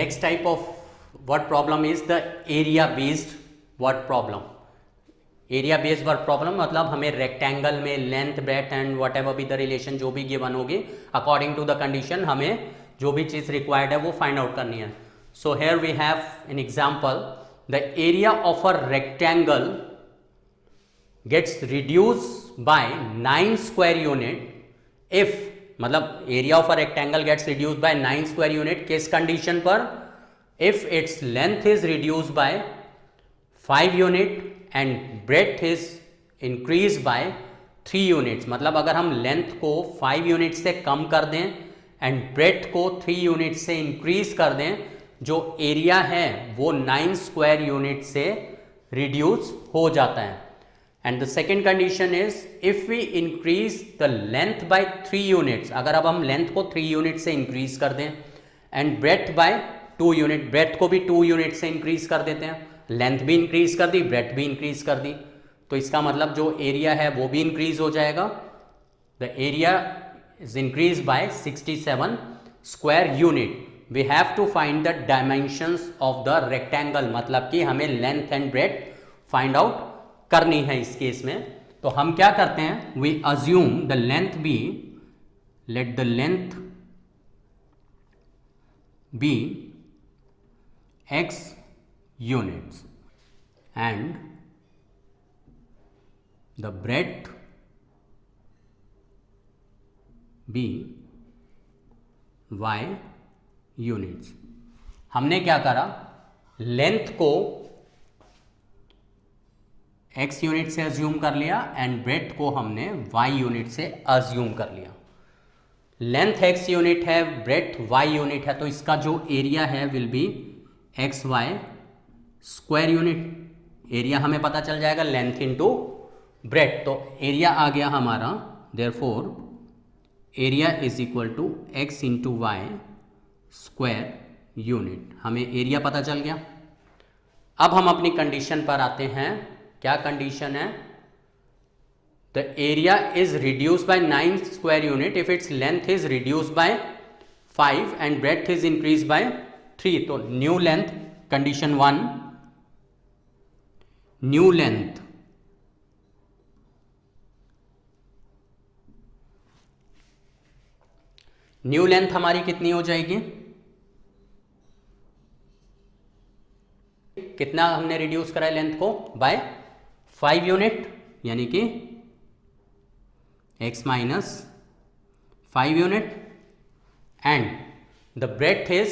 next type of word problem is the area based word problem. Area based word problem मतलब हमें rectangle में length breadth and what ever be the relation जो भी given होगी according to the condition हमें जो भी चीज़ required है वो फाइंड आउट करनी है. So here we have an example. The area of a rectangle gets reduce by 9 square unit if, मतलब area of a rectangle gets reduce by 9 square unit किस condition पर? If it's length is reduce by 5 unit and breadth is increase by 3 units. मतलब अगर हम length को 5 unit से कम कर दें एंड ब्रेथ को 3 यूनिट से इंक्रीज कर दें, जो एरिया है वो 9 स्क्वायर यूनिट से रिड्यूस हो जाता है. And the second condition is if we increase the length by 3 units. अगर अब हम लेंथ को 3 यूनिट से इंक्रीज कर दें and breadth by 2 unit, breadth को भी 2 यूनिट से इंक्रीज कर देते हैं, लेंथ भी इंक्रीज कर दी, ब्रेथ भी इंक्रीज कर दी, तो इसका मतलब जो एरिया है वो भी इंक्रीज हो जाएगा. The area is increase by 67 square unit. We have to find the dimensions of the rectangle, मतलब कि हमें length and breadth find out करनी है इस केस में. तो हम क्या करते हैं, we assume the length be, let the length be x units and the breadth be y units. हमने क्या करा, लेंथ को x यूनिट से अज्यूम कर लिया एंड ब्रेथ को हमने y यूनिट से अज्यूम कर लिया. लेंथ x यूनिट है, ब्रेथ y यूनिट है, तो इसका जो एरिया है will be x y square unit. Area हमें पता चल जाएगा लेंथ इनटू ब्रेथ, तो एरिया आ गया हमारा, therefore area is equal to x into y square unit. हमें एरिया पता चल गया. अब हम अपनी कंडीशन पर आते हैं. क्या कंडीशन है? The area is reduce by 9 square unit if it's length is reduce by 5 and breadth is increase by 3. तो new length, condition 1, new length हमारी कितनी हो जाएगी? कितना हमने रिड्यूस करा है लेंथ को? बाय 5 यूनिट, यानी कि x minus 5 unit and the breadth is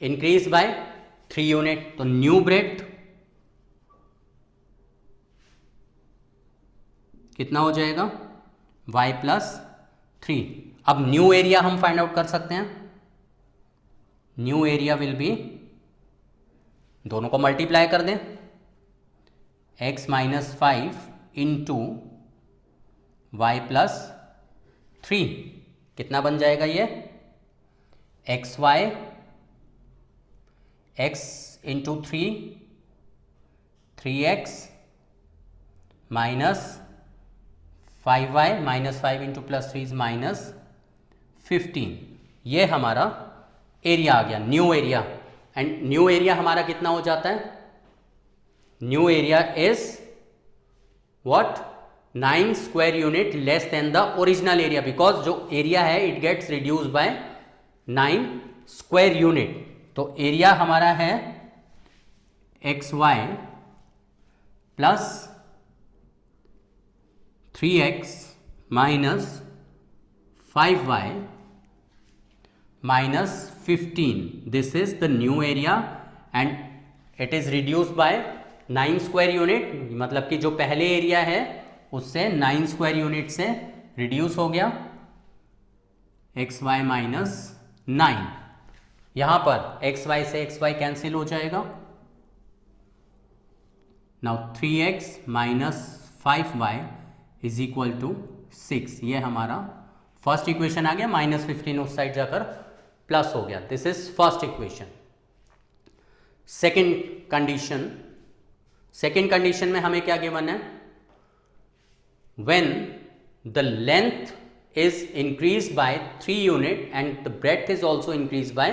increase by 3 unit. तो न्यू ब्रेथ कितना हो जाएगा? y plus 3. अब न्यू एरिया हम फाइंड आउट कर सकते हैं. न्यू एरिया विल बी, दोनों को मल्टीप्लाई कर दें, x minus 5 into y plus 3. कितना बन जाएगा ये? X y x into 3x minus 5y minus 5 into plus 3 minus 15. ये हमारा एरिया आ गया, new area. And new area हमारा कितना हो जाता है? New area is what? 9 square unit less than the original area, because जो एरिया है it gets reduce by 9 square unit. तो एरिया हमारा है x y plus 3x minus 5y minus 15. This is the new area and it is reduce by 9 square unit, मतलब कि जो पहले area है उससे 9 स्क्वायर यूनिट से रिड्यूस हो गया एक्स वाई माइनस 9. यहां पर एक्स वाई से एक्स वाई कैंसिल हो जाएगा. Now 3x minus 5y is equal to 6. ये हमारा फर्स्ट इक्वेशन आ गया. माइनस 15 उस साइड जाकर प्लस हो गया. This is first equation. Second condition में हमें क्या गिवन है? When the length is increased by 3 unit and the breadth is also increased by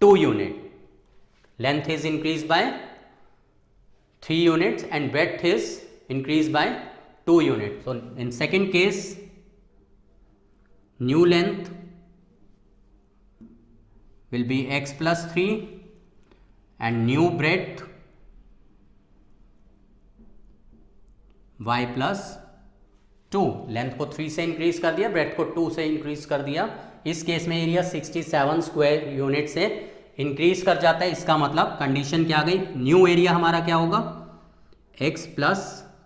2 unit. Length is increased by 3 units and breadth is increased by 2 units. So in second case, new length will be x plus 3 and new breadth y plus 2. Length को 3 से increase कर दिया, breath को 2 से increase कर दिया. इस case में एरिया 67 स्क्वायर यूनिट से इंक्रीज कर जाता है. इसका मतलब कंडीशन क्या आ गई, न्यू एरिया हमारा क्या होगा, x plus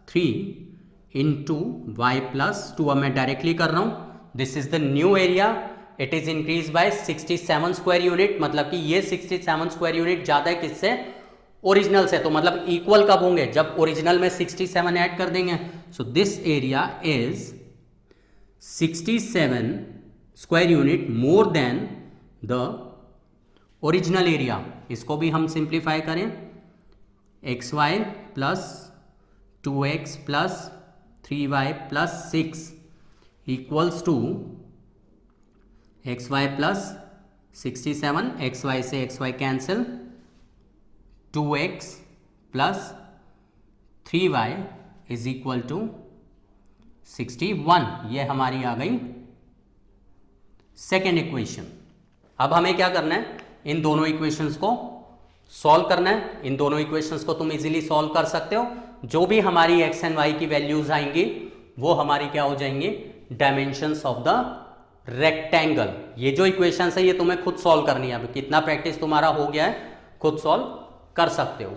3 into y plus 2. अब मैं डायरेक्टली कर रहा हूं, this is the new area, it is increase by 67 square unit. मतलब कि ये 67 स्क्वायर यूनिट ज्यादा है किससे, ओरिजिनल से. तो मतलब इक्वल कब होंगे, जब ओरिजिनल में 67 ऐड कर देंगे. So this area is 67 square unit more than the original area. इसको भी हम सिंप्लीफाई करें, x y plus 2x plus 3y plus 6 equals to x y plus 67, x y से x y cancel, 2x plus 3y is equal to 61. ये हमारी आ गई second equation. अब हमें क्या करना है, इन दोनों इक्वेशंस को सॉल्व करना है. इन दोनों इक्वेशंस को तुम इजीली सॉल्व कर सकते हो. जो भी हमारी x एंड y की वैल्यूज आएंगी वो हमारी क्या हो जाएंगी, डायमेंशंस ऑफ द रेक्टेंगल. ये जो इक्वेशंस है ये तुम्हें खुद सॉल्व करनी है. अब कितना प्रैक्टिस तुम्हारा हो गया है, खुद सॉल्व कर सकते हो.